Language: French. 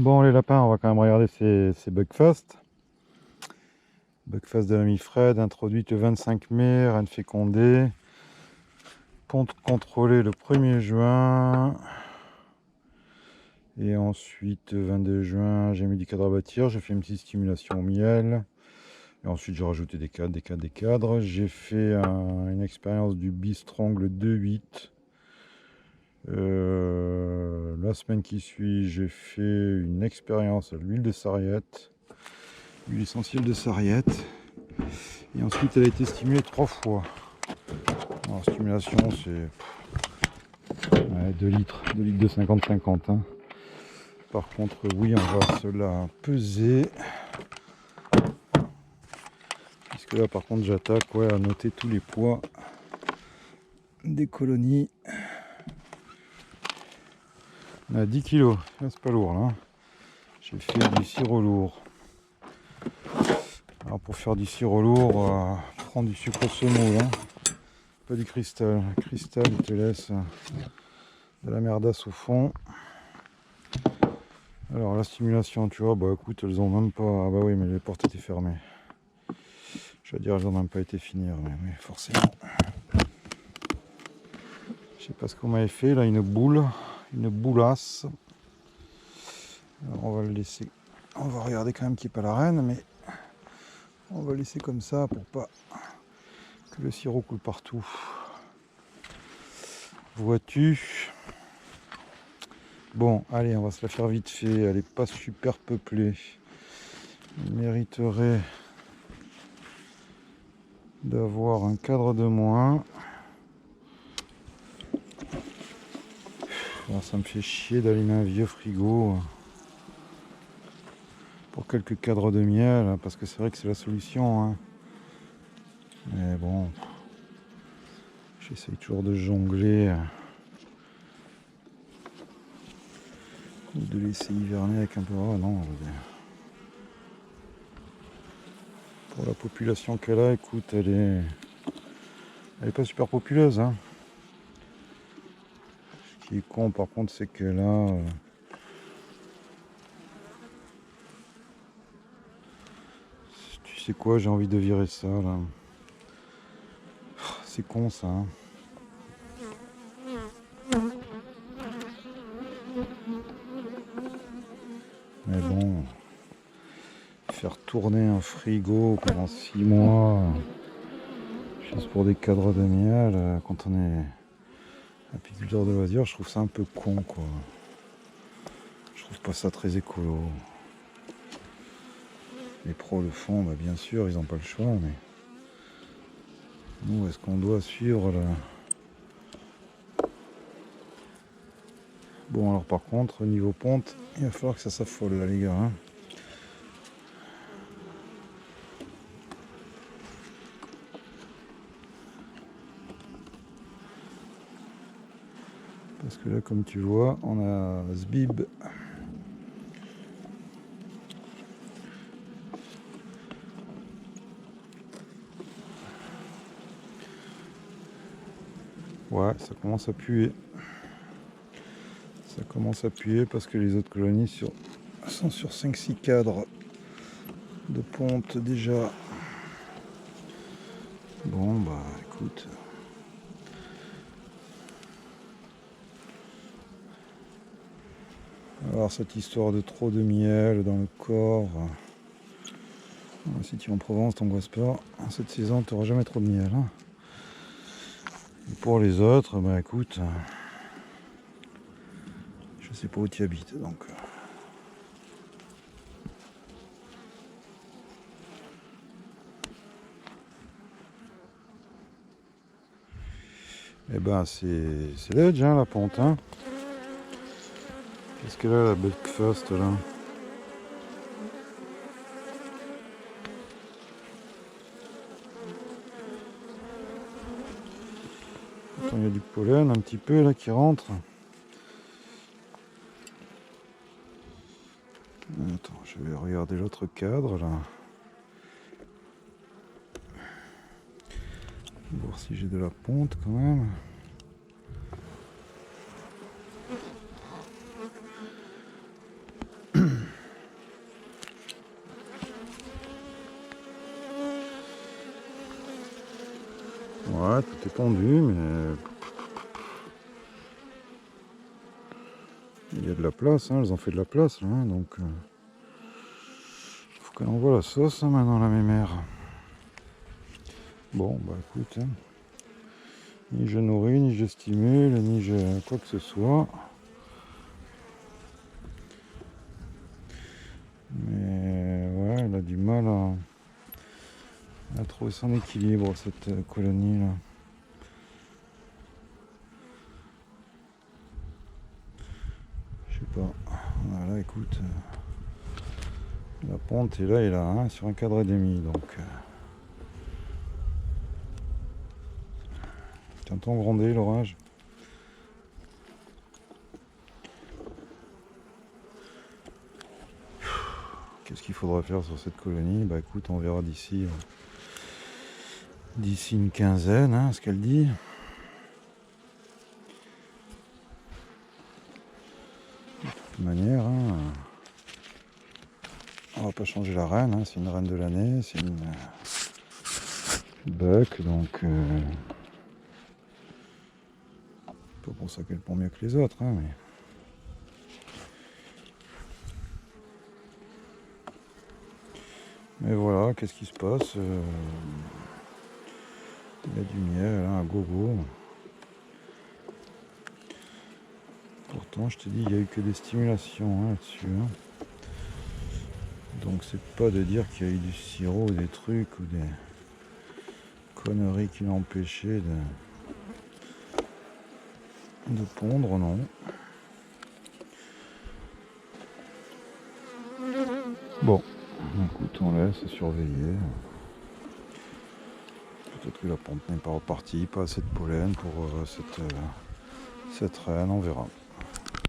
Bon, les lapins, on va quand même regarder ces Buckfast. Buckfast de l'ami Fred, introduite le 25 mai, reine fécondée. Ponte contrôlée le 1er juin. Et ensuite, 22 juin, j'ai mis du cadre à bâtir. J'ai fait une petite stimulation au miel. Et ensuite, j'ai rajouté des cadres. J'ai fait une expérience du Bistrong le 2-8. La semaine qui suit, j'ai fait une expérience à l'huile de sarriette, l'huile essentielle de sarriette, et ensuite elle a été stimulée 3 fois. Alors, stimulation, c'est 2 litres de 50-50. Hein. Par contre, oui, on va se la peser, puisque là, par contre, j'attaque à noter tous les poids des colonies. On a 10 kg, c'est pas lourd là. J'ai fait du sirop lourd. Alors pour faire du sirop lourd, prends du sucre semoule, hein. Pas du cristal. Le cristal il te laisse de la merdasse au fond. Alors la stimulation, tu vois, bah écoute, elles ont même pas. Ah bah oui, mais les portes étaient fermées. Je veux dire, elles ont même pas été finies, mais forcément. Je sais pas ce qu'on m'avait fait là, une boulasse. Alors on va le laisser. On va regarder quand même qu'il n'y ait pas la reine, mais on va laisser comme ça pour pas que le sirop coule partout. Vois-tu? Bon, allez, on va se la faire vite fait. Elle n'est pas super peuplée. Elle mériterait d'avoir un cadre de moins. Alors, ça me fait chier d'allumer un vieux frigo pour quelques cadres de miel, parce que c'est vrai que c'est la solution. Hein. Mais bon, j'essaye toujours de jongler. Ou de laisser hiverner avec un peu... Oh non, pour la population qu'elle a, écoute, elle est pas super populeuse. Hein. Ce qui est con par contre, c'est qu'elle a... Tu sais quoi, j'ai envie de virer ça là. C'est con ça. Hein. Mais bon, faire tourner un frigo pendant 6 mois, juste pour des cadres de miel, quand on est apiculteur de loisirs, je trouve ça un peu con quoi. Je trouve pas ça très écolo. Les pros le font, bah bien sûr, ils n'ont pas le choix, mais nous, est-ce qu'on doit suivre là? Bon, alors par contre, niveau ponte, il va falloir que ça s'affole là, les gars. Hein. Parce que là, comme tu vois, on a Zbib. Ouais, ça commence à puer. Ça commence à puer parce que les autres colonies sont sur 5-6 cadres de ponte déjà. Bon, bah écoute. Alors cette histoire de trop de miel dans le corps. Si tu es en Provence, t'angoisses pas. Cette saison, tu n'auras jamais trop de miel. Hein. Et pour les autres, bah écoute, je sais pas où tu habites, donc. Eh ben c'est l'edge hein, la pente. Hein. Qu'est-ce qu'elle a la Buckfast là? Attends, il y a du pollen un petit peu là qui rentre. Attends, je vais regarder l'autre cadre là. Voir si j'ai de la ponte quand même. tout est pondu, mais il y a de la place, hein, elles ont fait de la place là, hein, donc faut qu'elle envoie la sauce hein, maintenant la mémère. Bon bah écoute, hein, ni je nourris, ni je stimule, ni je quoi que ce soit. Mais ouais, elle a du mal à trouver son équilibre cette colonie là. Je sais pas. Voilà, écoute. La pente est là et là, hein, sur un cadre et demi, donc. T'entends gronder l'orage? Qu'est-ce qu'il faudra faire sur cette colonie? Bah écoute, on verra d'ici une quinzaine, hein, ce qu'elle dit. De toute manière, hein, on va pas changer la reine, hein, c'est une reine de l'année, c'est une buck, donc pas pour ça qu'elle pond mieux que les autres, hein, mais voilà, qu'est-ce qui se passe? Il y a du miel, hein, à gogo. Pourtant, je te dis, il n'y a eu que des stimulations hein, là-dessus. Hein. Donc, c'est pas de dire qu'il y a eu du sirop ou des trucs ou des conneries qui l'ont empêché de pondre, non. Bon, écoute, on laisse surveiller. Peut-être que la ponte n'est pas repartie, pas assez de pollen pour cette reine, on verra.